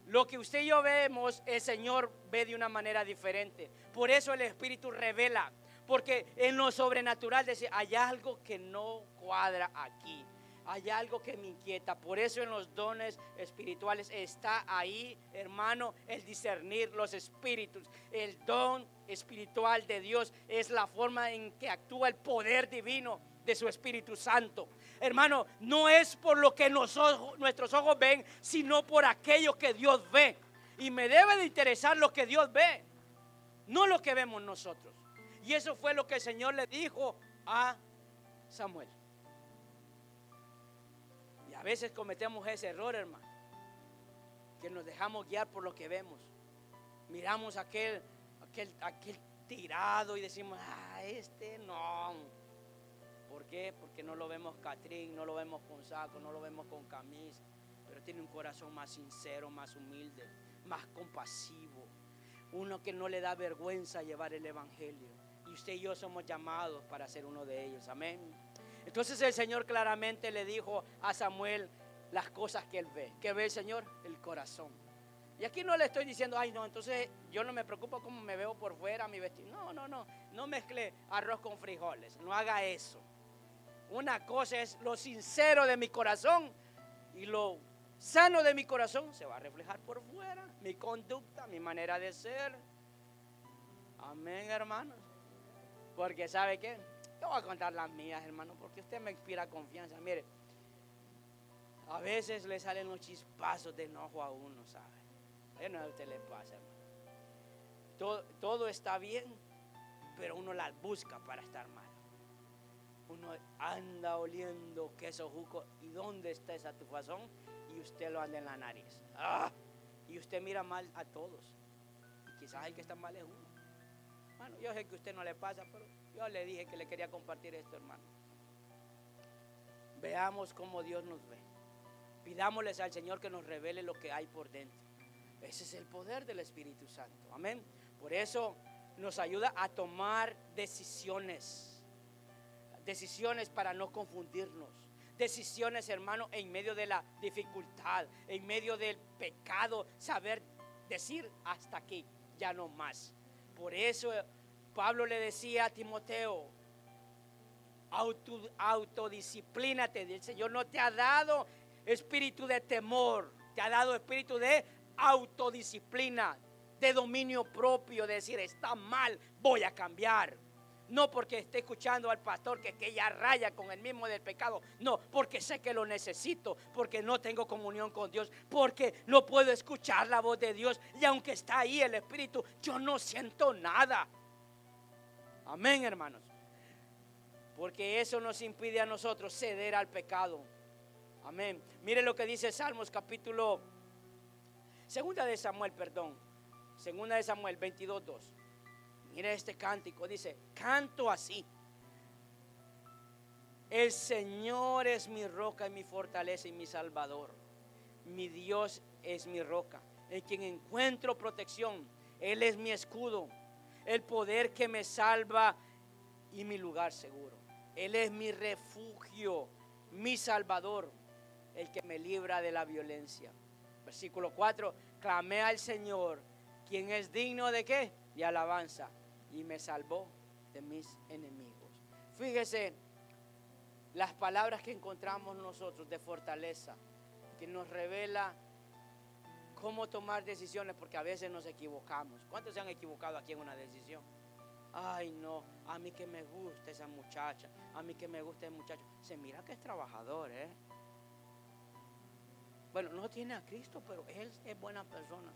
lo que usted y yo vemos, el Señor ve de una manera diferente. Por eso el Espíritu revela. Porque en lo sobrenatural dice: hay algo que no cuadra aquí. Hay algo que me inquieta. Por eso en los dones espirituales está ahí, hermano, el discernir los espíritus. El don espiritual de Dios es la forma en que actúa el poder divino de su Espíritu Santo. Hermano, no es por lo que nuestros ojos ven, sino por aquello que Dios ve. Y me debe de interesar lo que Dios ve, no lo que vemos nosotros. Y eso fue lo que el Señor le dijo a Samuel. A veces cometemos ese error, hermano, que nos dejamos guiar por lo que vemos. Miramos aquel tirado y decimos: este no. ¿Por qué? Porque no lo vemos catrín, no lo vemos con saco, no lo vemos con camisa, pero tiene un corazón más sincero, más humilde, más compasivo, uno que no le da vergüenza llevar el evangelio. Y usted y yo somos llamados para ser uno de ellos. Amén. Entonces el Señor claramente le dijo a Samuel las cosas que él ve. ¿Qué ve el Señor? El corazón. Y aquí no le estoy diciendo: ay, no, entonces yo no me preocupo cómo me veo por fuera, mi vestido. No mezcle arroz con frijoles. No haga eso. Una cosa es lo sincero de mi corazón, y lo sano de mi corazón se va a reflejar por fuera. Mi conducta, mi manera de ser. Amén, hermanos. Porque ¿sabe qué? Yo voy a contar las mías, hermano, porque usted me inspira confianza. Mire, A veces le salen los chispazos de enojo a uno, ¿sabe? No a usted le pasa, hermano. Todo está bien, pero uno la busca para estar mal. Uno anda oliendo queso juco. ¿Y dónde está esa tufazón? Y usted lo anda en la nariz. ¡Ah! Y usted mira mal a todos. Y quizás el que está mal es uno. Bueno, yo sé que a usted no le pasa, pero yo le dije que le quería compartir esto, hermano. Veamos cómo Dios nos ve. Pidámosles al Señor que nos revele lo que hay por dentro. Ese es el poder del Espíritu Santo. Amén. Por eso nos ayuda a tomar decisiones. Decisiones para no confundirnos. Decisiones, hermano, en medio de la dificultad, en medio del pecado, saber decir hasta aquí, ya no más. Por eso Pablo le decía a Timoteo, autodisciplínate. El Señor no te ha dado espíritu de temor, te ha dado espíritu de autodisciplina, de dominio propio, de decir, está mal, voy a cambiar. No porque esté escuchando al pastor que ya raya con el mismo del pecado. No, porque sé que lo necesito, porque no tengo comunión con Dios, porque no puedo escuchar la voz de Dios. Y aunque está ahí el Espíritu, yo no siento nada. Amén, hermanos. Porque eso nos impide a nosotros ceder al pecado. Amén. Mire lo que dice Salmos capítulo, segunda de Samuel 22:2. Mire este cántico, dice, canto así. El Señor es mi roca y mi fortaleza y mi salvador. Mi Dios es mi roca, en quien encuentro protección. Él es mi escudo, el poder que me salva y mi lugar seguro. Él es mi refugio, mi salvador, el que me libra de la violencia. Versículo 4, clamé al Señor, quien es digno de ¿qué? De alabanza, y me salvó de mis enemigos. Fíjese las palabras que encontramos nosotros de fortaleza, que nos revela cómo tomar decisiones, porque a veces nos equivocamos. ¿Cuántos se han equivocado aquí en una decisión? Ay, no, a mí que me gusta esa muchacha, a mí que me gusta el muchacho. Se mira que es trabajador, ¿eh? Bueno, no tiene a Cristo, pero él es buena persona.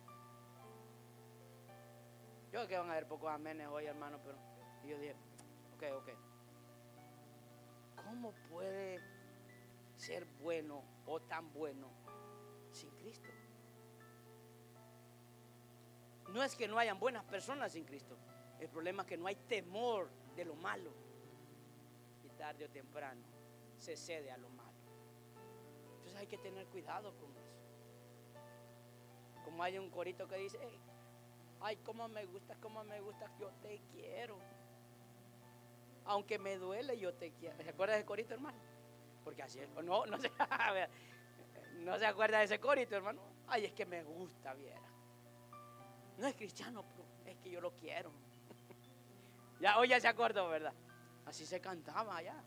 Yo creo que van a haber pocos amenes hoy, hermano, pero yo dije, ok. ¿Cómo puede ser bueno o tan bueno sin Cristo? No es que no hayan buenas personas sin Cristo. El problema es que no hay temor de lo malo. Y tarde o temprano se cede a lo malo. Entonces hay que tener cuidado con eso. Como hay un corito que dice, hey, ay, cómo me gusta, yo te quiero. Aunque me duele, yo te quiero. ¿Se acuerda de ese corito, hermano? Porque así es. No se acuerda de ese corito, hermano. Ay, es que me gusta, viera. No es cristiano, pero es que yo lo quiero. Ya, hoy ya se acordó, ¿verdad? Así se cantaba allá.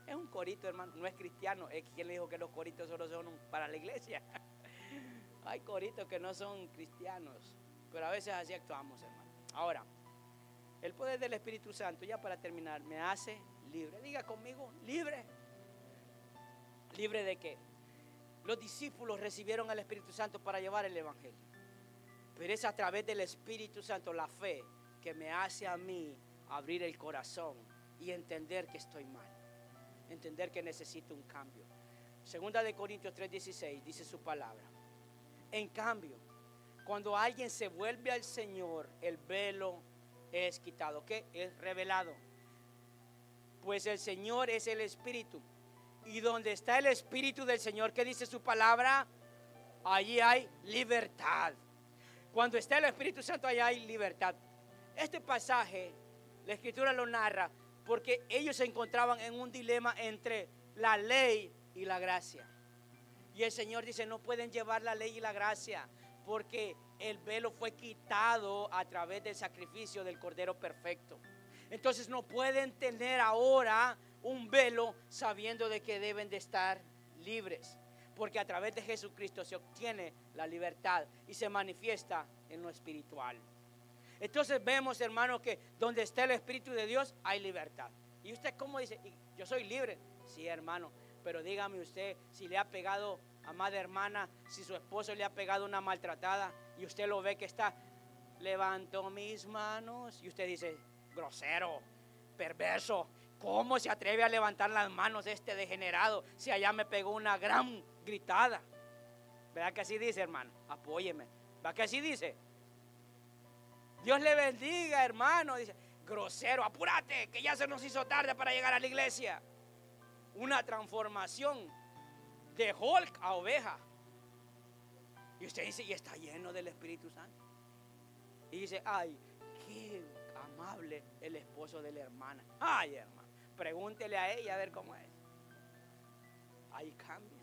Es un corito, hermano. No es cristiano. Es quien le dijo que los coritos solo son para la iglesia. Hay coritos que no son cristianos, pero a veces así actuamos, hermano. Ahora, el poder del Espíritu Santo, ya para terminar, me hace libre. Diga conmigo, libre. ¿Libre de qué? Los discípulos recibieron al Espíritu Santo para llevar el Evangelio. Pero es a través del Espíritu Santo, la fe, que me hace a mí abrir el corazón y entender que estoy mal. Entender que necesito un cambio. Segunda de Corintios 3:16 dice su palabra. En cambio, cuando alguien se vuelve al Señor, el velo es quitado. ¿Qué? Es revelado. Pues el Señor es el Espíritu. Y donde está el Espíritu del Señor, ¿qué dice su palabra? Allí hay libertad. Cuando está el Espíritu Santo, allí hay libertad. Este pasaje, la Escritura lo narra porque ellos se encontraban en un dilema entre la ley y la gracia. Y el Señor dice, no pueden llevar la ley y la gracia porque el velo fue quitado a través del sacrificio del Cordero perfecto. Entonces no pueden tener ahora un velo sabiendo de que deben de estar libres. Porque a través de Jesucristo se obtiene la libertad y se manifiesta en lo espiritual. Entonces vemos, hermano, que donde está el Espíritu de Dios hay libertad. ¿Y usted cómo dice? Yo soy libre. Sí, hermano, Pero dígame usted, si le ha pegado, amada hermana, si su esposo le ha pegado una maltratada y usted lo ve que está, levanto mis manos, y usted dice, grosero, perverso, ¿cómo se atreve a levantar las manos este degenerado si allá me pegó una gran gritada? ¿Verdad que así dice, hermano? Apóyeme. ¿Verdad que así dice? Dios le bendiga, hermano. Dice, grosero, apúrate, que ya se nos hizo tarde para llegar a la iglesia. Una transformación de Hulk a oveja. Y usted dice, y está lleno del Espíritu Santo. Y dice, ay, qué amable el esposo de la hermana. Ay, hermano, pregúntele a ella a ver cómo es. Ahí cambia.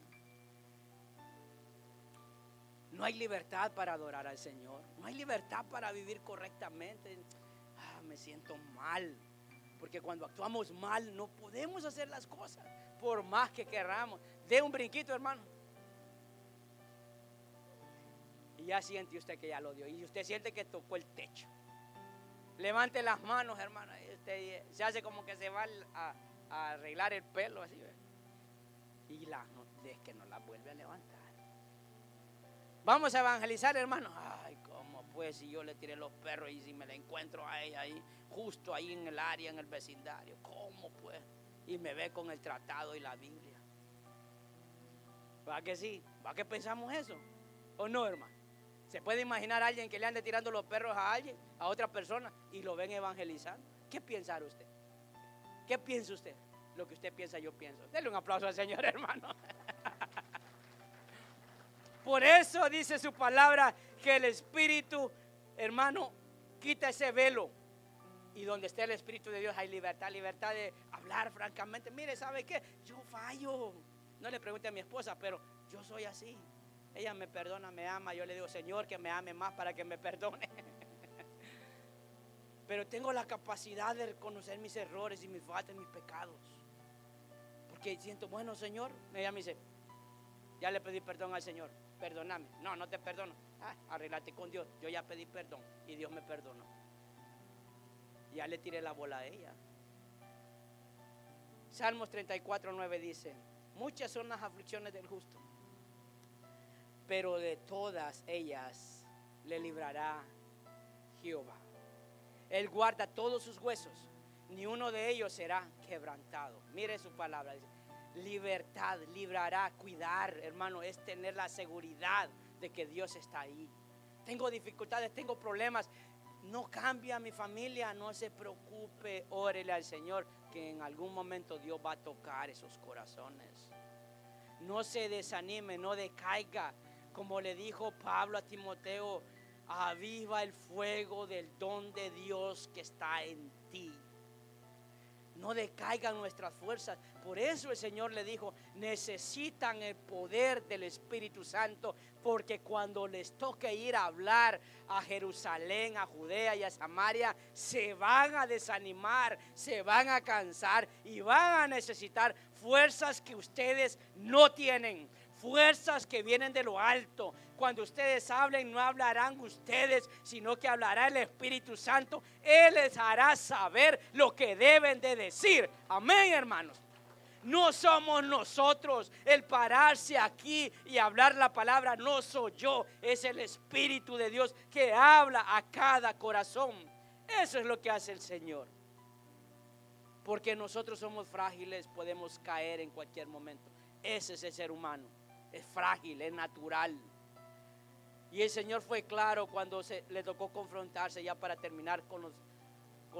No hay libertad para adorar al Señor. No hay libertad para vivir correctamente. Me siento mal. Porque cuando actuamos mal no podemos hacer las cosas por más que querramos. Dé un brinquito, hermano. Y ya siente usted que ya lo dio. Y usted siente que tocó el techo. Levante las manos, hermano. Y usted se hace como que se va a arreglar el pelo. Así, ¿ve? Y es que no la vuelve a levantar. Vamos a evangelizar, hermano. Ay, ¿cómo pues si yo le tiré los perros y si me la encuentro a ella ahí, justo ahí en el área, en el vecindario? ¿Cómo pues? Y me ve con el tratado y la Biblia. ¿Va que sí? ¿Va que pensamos eso? ¿O no, hermano? ¿Se puede imaginar a alguien que le ande tirando los perros a alguien, a otra persona, y lo ven evangelizando? ¿Qué piensa usted? ¿Qué piensa usted? Lo que usted piensa, yo pienso. Dele un aplauso al Señor, hermano. Por eso dice su palabra que el Espíritu, hermano, quita ese velo. Y donde esté el Espíritu de Dios hay libertad, libertad de hablar francamente. Mire, ¿sabe qué? Yo fallo. No le pregunte a mi esposa, pero yo soy así. Ella me perdona, me ama. Yo le digo, Señor, que me ame más para que me perdone. Pero tengo la capacidad de reconocer mis errores y mis faltas y mis pecados. Porque siento, bueno, Señor, ella me dice, ya le pedí perdón al Señor, perdóname. No, no te perdono. Arréglate con Dios. Yo ya pedí perdón y Dios me perdonó. Ya le tiré la bola a ella. Salmos 34:9 dice, muchas son las aflicciones del justo, pero de todas ellas le librará Jehová. Él guarda todos sus huesos, ni uno de ellos será quebrantado. Mire su palabra, dice, libertad, librará, cuidar, hermano, es tener la seguridad de que Dios está ahí. Tengo dificultades, tengo problemas, no cambia mi familia, no se preocupe, órele al Señor, que en algún momento Dios va a tocar esos corazones. No se desanime, no decaiga, como le dijo Pablo a Timoteo, aviva el fuego del don de Dios que está en ti. No decaigan nuestras fuerzas. Por eso el Señor le dijo, necesitan el poder del Espíritu Santo, porque cuando les toque ir a hablar a Jerusalén, a Judea y a Samaria, se van a desanimar, se van a cansar y van a necesitar fuerzas que ustedes no tienen. Fuerzas que vienen de lo alto. Cuando ustedes hablen, no hablarán ustedes, sino que hablará el Espíritu Santo. Él les hará saber lo que deben de decir. Amén, hermanos. No somos nosotros el pararse aquí y hablar la palabra. No soy yo, es el Espíritu de Dios que habla a cada corazón. Eso es lo que hace el Señor. Porque nosotros somos frágiles, podemos caer en cualquier momento. Ese es el ser humano. Es frágil, es natural. Y el Señor fue claro cuando le tocó confrontarse, ya para terminar, con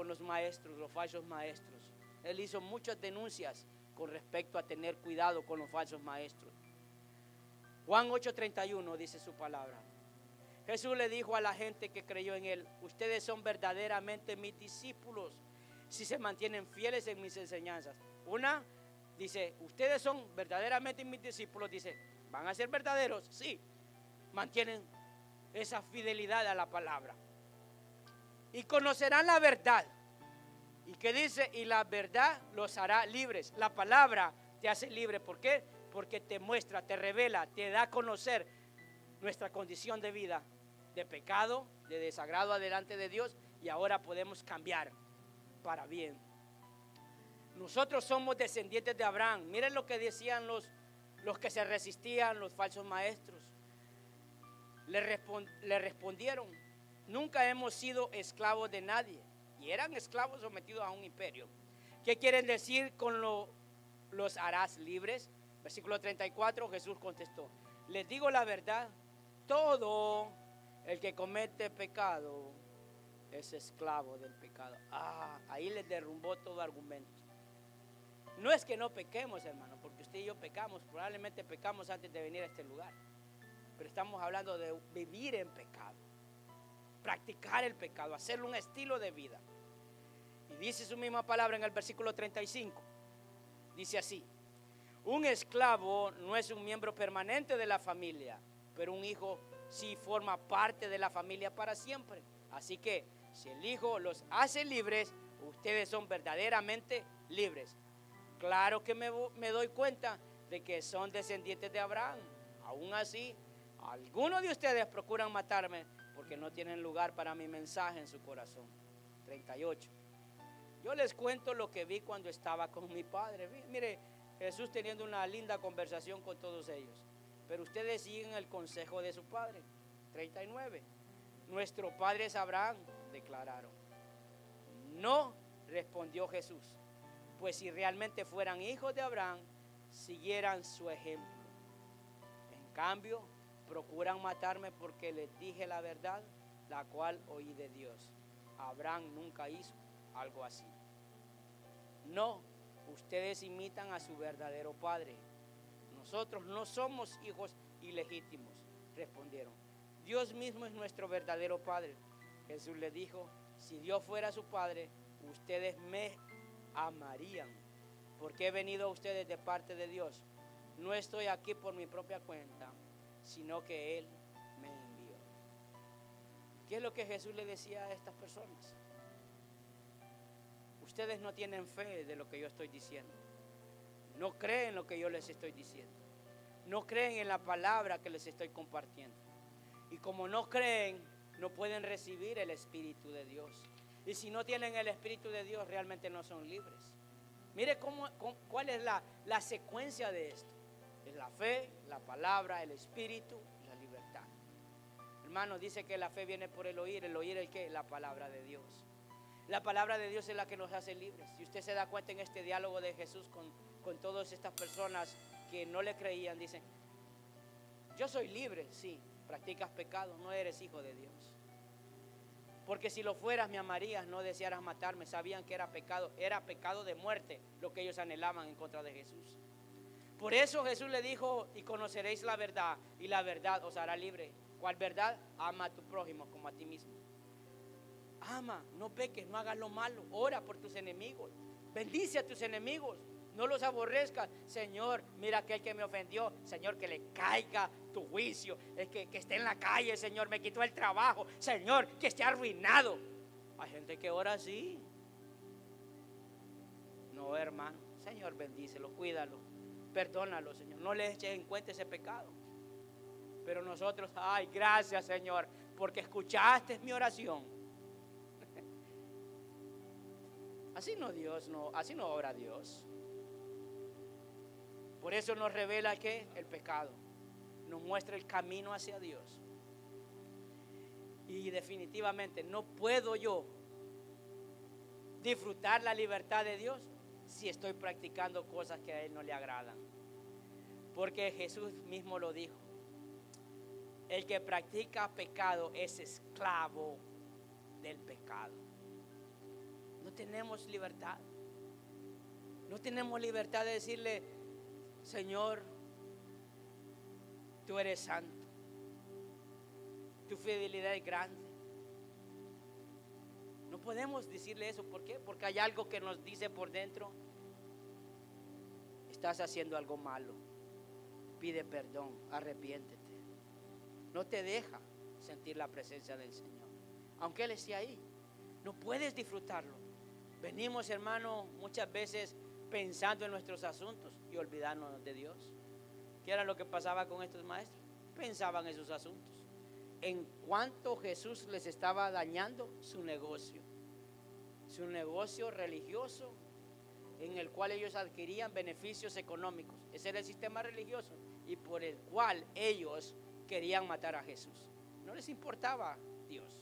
los maestros, los falsos maestros. Él hizo muchas denuncias con respecto a tener cuidado con los falsos maestros. Juan 8:31 dice su palabra. Jesús le dijo a la gente que creyó en él, ustedes son verdaderamente mis discípulos si se mantienen fieles en mis enseñanzas. Una, dice, ustedes son verdaderamente mis discípulos, dice, ¿van a ser verdaderos? Sí, mantienen esa fidelidad a la palabra. Y conocerán la verdad. ¿Y qué dice? Y la verdad los hará libres. La palabra te hace libre. ¿Por qué? Porque te muestra, te revela, te da a conocer nuestra condición de vida, de pecado, de desagrado delante de Dios, y ahora podemos cambiar para bien. Nosotros somos descendientes de Abraham. Miren lo que decían los que se resistían, los falsos maestros. Le respondieron: nunca hemos sido esclavos de nadie. Y eran esclavos sometidos a un imperio. ¿Qué quieren decir con los harás libres? Versículo 34, Jesús contestó: les digo la verdad, todo el que comete pecado es esclavo del pecado. Ahí les derrumbó todo argumento. No es que no pequemos, hermano, porque usted y yo pecamos, probablemente pecamos antes de venir a este lugar. Pero estamos hablando de vivir en pecado, practicar el pecado, hacerlo un estilo de vida. Y dice su misma palabra en el versículo 35. Dice así: un esclavo no es un miembro permanente de la familia, pero un hijo sí forma parte de la familia para siempre. Así que si el Hijo los hace libres, ustedes son verdaderamente libres. Claro que me doy cuenta de que son descendientes de Abraham. Aún así, algunos de ustedes procuran matarme porque no tienen lugar para mi mensaje en su corazón. 38. Yo les cuento lo que vi cuando estaba con mi padre. Mire, Jesús teniendo una linda conversación con todos ellos. Pero ustedes siguen el consejo de su padre. 39. Nuestro padre es Abraham, declararon. No, respondió Jesús. Pues si realmente fueran hijos de Abraham, siguieran su ejemplo. En cambio, procuran matarme porque les dije la verdad, la cual oí de Dios. Abraham nunca hizo algo así. No, ustedes imitan a su verdadero padre. Nosotros no somos hijos ilegítimos, respondieron. Dios mismo es nuestro verdadero padre. Jesús les dijo: si Dios fuera su padre, ustedes me amarían, porque he venido a ustedes de parte de Dios. No estoy aquí por mi propia cuenta, sino que Él me envió. ¿Qué es lo que Jesús le decía a estas personas? Ustedes no tienen fe de lo que yo estoy diciendo. No creen lo que yo les estoy diciendo. No creen en la palabra que les estoy compartiendo. Y como no creen, no pueden recibir el Espíritu de Dios. Y si no tienen el Espíritu de Dios, realmente no son libres. Mire cuál es la secuencia de esto. Es la fe, la palabra, el Espíritu y la libertad. Hermano, dice que la fe viene por el oír ¿el qué? La palabra de Dios. La palabra de Dios es la que nos hace libres. Si usted se da cuenta en este diálogo de Jesús con todas estas personas que no le creían, dicen: yo soy libre, sí, practicas pecado, no eres hijo de Dios. Porque si lo fueras, me amarías, no desearas matarme. Sabían que era pecado de muerte lo que ellos anhelaban en contra de Jesús. Por eso Jesús le dijo: y conoceréis la verdad, y la verdad os hará libre. ¿Cuál verdad? Ama a tu prójimo como a ti mismo. Ama, no peques, no hagas lo malo. Ora por tus enemigos. Bendice a tus enemigos. No los aborrezcas. Señor, mira aquel que me ofendió. Señor, que le caiga tu juicio. Es que esté en la calle, Señor, me quitó el trabajo. Señor, que esté arruinado. Hay gente que ora así. No, hermano. Señor, bendícelo, cuídalo, perdónalo, Señor. No le eches en cuenta ese pecado. Pero nosotros, ay, gracias, Señor, porque escuchaste mi oración. Así no obra Dios. Por eso nos revela que el pecado nos muestra el camino hacia Dios. Y definitivamente no puedo yo disfrutar la libertad de Dios si estoy practicando cosas que a Él no le agradan. Porque Jesús mismo lo dijo: el que practica pecado es esclavo del pecado. No tenemos libertad. No tenemos libertad de decirle: Señor, tú eres santo, tu fidelidad es grande. No podemos decirle eso. ¿Por qué? Porque hay algo que nos dice por dentro: estás haciendo algo malo, pide perdón, arrepiéntete. No te deja sentir la presencia del Señor, aunque Él esté ahí. No puedes disfrutarlo. Venimos, hermano, muchas veces pensando en nuestros asuntos y olvidándonos de Dios. ¿Qué era lo que pasaba con estos maestros? Pensaban en sus asuntos. En cuanto Jesús les estaba dañando su negocio religioso, en el cual ellos adquirían beneficios económicos. Ese era el sistema religioso y por el cual ellos querían matar a Jesús. No les importaba Dios,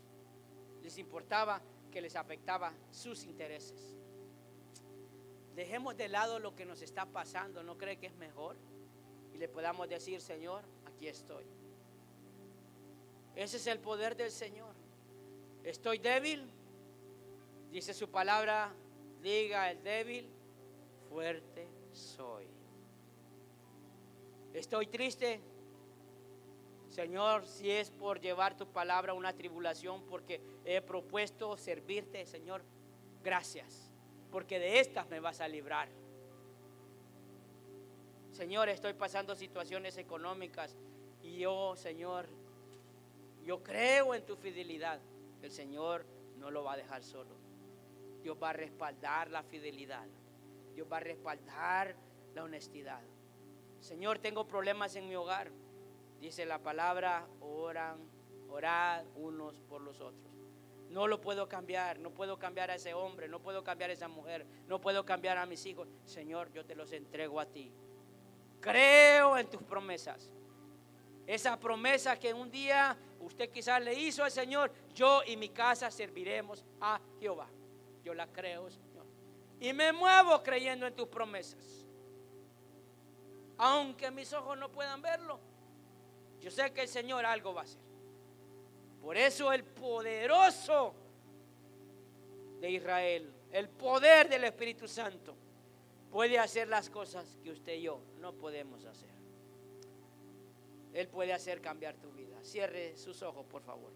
les importaba que les afectaba sus intereses. Dejemos de lado lo que nos está pasando. ¿No cree que es mejor? Y le podamos decir: Señor, aquí estoy. Ese es el poder del Señor. Estoy débil, dice su palabra, diga el débil, fuerte soy. Estoy triste, Señor, si es por llevar tu palabra a una tribulación, porque he propuesto servirte, Señor, gracias, porque de estas me vas a librar. Señor, estoy pasando situaciones económicas y yo, Señor, yo creo en tu fidelidad. El Señor no lo va a dejar solo. Dios va a respaldar la fidelidad. Dios va a respaldar la honestidad. Señor, tengo problemas en mi hogar. Dice la palabra, orad unos por los otros. No lo puedo cambiar, no puedo cambiar a ese hombre, no puedo cambiar a esa mujer, no puedo cambiar a mis hijos. Señor, yo te los entrego a ti. Creo en tus promesas. Esa promesa que un día usted quizás le hizo al Señor: yo y mi casa serviremos a Jehová. Yo la creo, Señor, y me muevo creyendo en tus promesas. Aunque mis ojos no puedan verlo, yo sé que el Señor algo va a hacer. Por eso el poderoso de Israel, el poder del Espíritu Santo, puede hacer las cosas que usted y yo no podemos hacer. Él puede hacer cambiar tu vida. Cierre sus ojos, por favor.